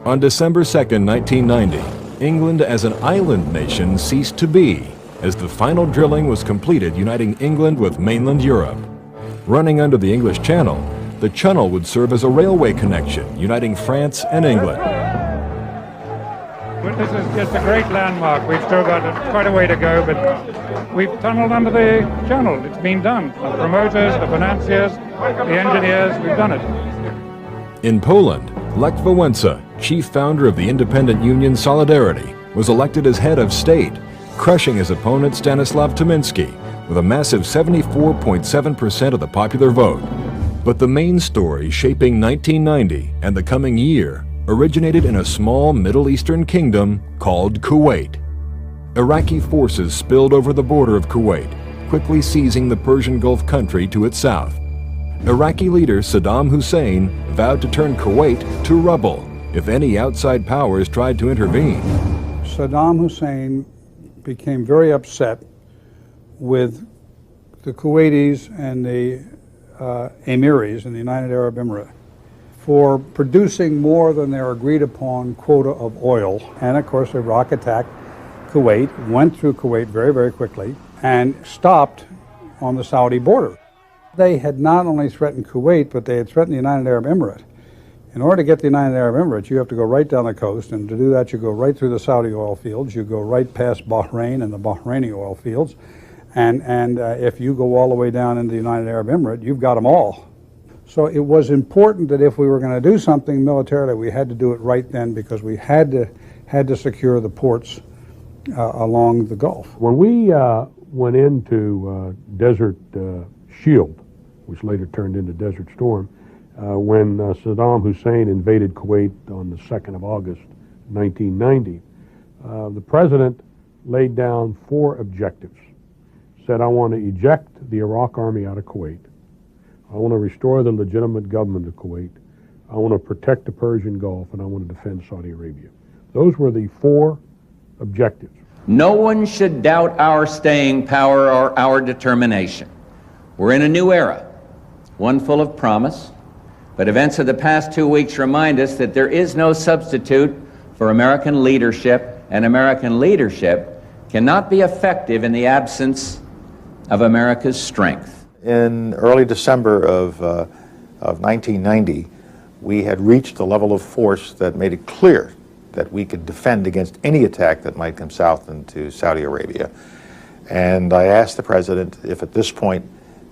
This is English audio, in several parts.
On December 2, 1990, England as an island nation ceased to be, as the final drilling was completed uniting England with mainland Europe. Running under the English Channel, the channel would serve as a railway connection uniting France and England. Well, this is just a great landmark. We've still got quite a way to go, but we've tunneled under the channel. It's been done. The promoters, the financiers, the engineers, we've done it. In Poland, Lech Wałęsa, chief founder of the independent union Solidarity, was elected as head of state, crushing his opponent Stanislaw Tominski with a massive 74.7% of the popular vote. But the main story shaping 1990 and the coming year originated in a small Middle Eastern kingdom called Kuwait. Iraqi forces spilled over the border of Kuwait, quickly seizing the Persian Gulf country to its south. Iraqi leader Saddam Hussein vowed to turn Kuwait to rubble if any outside powers tried to intervene. Saddam Hussein became very upset with the Kuwaitis and the Emiris in the United Arab Emirates for producing more than their agreed upon quota of oil. And of course, Iraq attacked Kuwait, went through Kuwait very, very quickly, and stopped on the Saudi border. They had not only threatened Kuwait, but they had threatened the United Arab Emirates. In order to get the United Arab Emirates, you have to go right down the coast, and to do that, you go right through the Saudi oil fields, you go right past Bahrain and the Bahraini oil fields, and if you go all the way down into the United Arab Emirates, you've got them all. So it was important that if we were going to do something militarily, we had to do it right then, because we had to secure the ports along the Gulf. When we went into Desert Shield, which later turned into Desert Storm, when Saddam Hussein invaded Kuwait on the 2nd of August, 1990, the president laid down 4 objectives. Said, I want to eject the Iraq army out of Kuwait. I want to restore the legitimate government of Kuwait. I want to protect the Persian Gulf, and I want to defend Saudi Arabia. Those were the 4 objectives. No one should doubt our staying power or our determination. We're in a new era, one full of promise, but events of the past 2 weeks remind us that there is no substitute for American leadership, and American leadership cannot be effective in the absence of America's strength. In early December of 1990, we had reached a level of force that made it clear that we could defend against any attack that might come south into Saudi Arabia. And I asked the president if at this point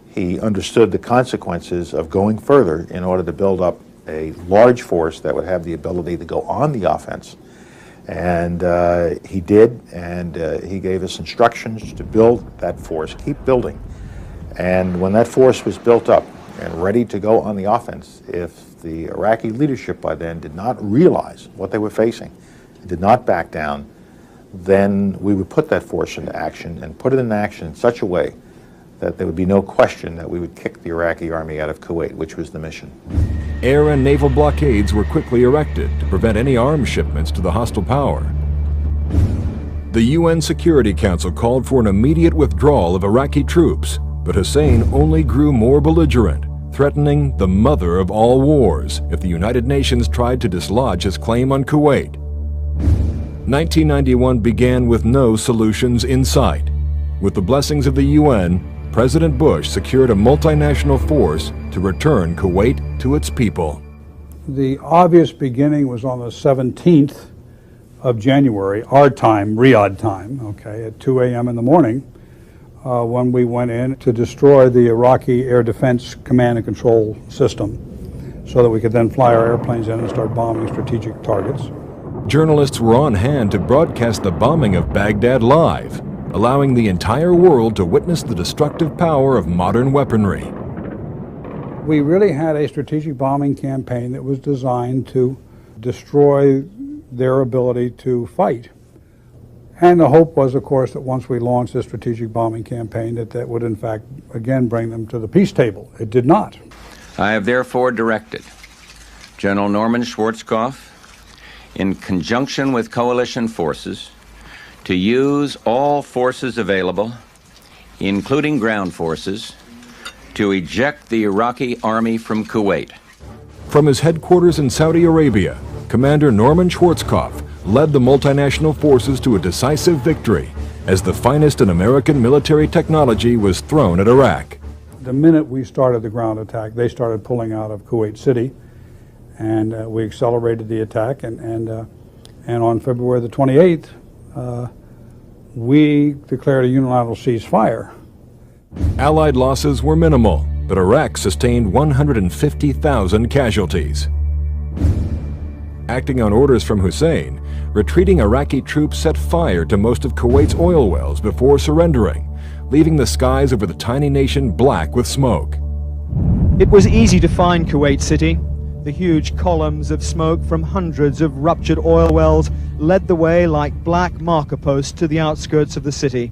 he understood the consequences of going further in order to build up a large force that would have the ability to go on the offense. And he did, and he gave us instructions to build that force, keep building. And when that force was built up and ready to go on the offense, if the Iraqi leadership by then did not realize what they were facing, did not back down, then we would put that force into action, and put it into action in such a way that there would be no question that we would kick the Iraqi army out of Kuwait, which was the mission. Air and naval blockades were quickly erected to prevent any arms shipments to the hostile power. The UN Security Council called for an immediate withdrawal of Iraqi troops, but Hussein only grew more belligerent, threatening the mother of all wars if the United Nations tried to dislodge his claim on Kuwait. 1991 began with no solutions in sight. With the blessings of the UN, President Bush secured a multinational force to return Kuwait to its people. The obvious beginning was on the 17th of January, our time, Riyadh time, okay, at 2 a.m. in the morning, when we went in to destroy the Iraqi Air Defense Command and Control system so that we could then fly our airplanes in and start bombing strategic targets. Journalists were on hand to broadcast the bombing of Baghdad live, allowing the entire world to witness the destructive power of modern weaponry. We really had a strategic bombing campaign that was designed to destroy their ability to fight. And the hope was, of course, that once we launched this strategic bombing campaign, that would, in fact, again bring them to the peace table. It did not. I have therefore directed General Norman Schwarzkopf, in conjunction with coalition forces, to use all forces available, including ground forces, to eject the Iraqi army from Kuwait. From his headquarters in Saudi Arabia, Commander Norman Schwarzkopf led the multinational forces to a decisive victory as the finest in American military technology was thrown at Iraq. The minute we started the ground attack, they started pulling out of Kuwait City, and we accelerated the attack, and on February the 28th, we declared a unilateral ceasefire. Allied losses were minimal, but Iraq sustained 150,000 casualties. Acting on orders from Hussein, retreating Iraqi troops set fire to most of Kuwait's oil wells before surrendering, leaving the skies over the tiny nation black with smoke. It was easy to find Kuwait City. The huge columns of smoke from hundreds of ruptured oil wells led the way like black marker posts to the outskirts of the city.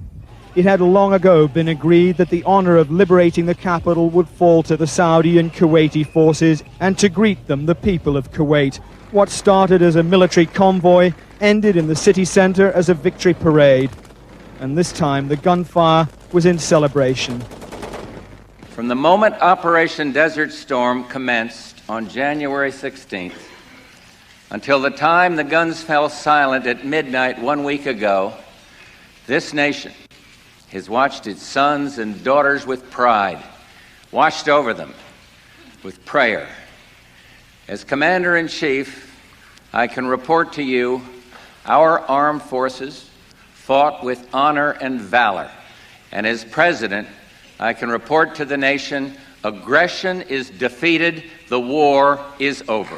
It had long ago been agreed that the honor of liberating the capital would fall to the Saudi and Kuwaiti forces, and to greet them, the people of Kuwait. What started as a military convoy ended in the city center as a victory parade. And this time the gunfire was in celebration. From the moment Operation Desert Storm commenced on January 16th until the time the guns fell silent at midnight 1 week ago, this nation has watched its sons and daughters with pride, watched over them with prayer. As Commander-in-Chief, I can report to you our armed forces fought with honor and valor. And as President, I can report to the nation, aggression is defeated, the war is over.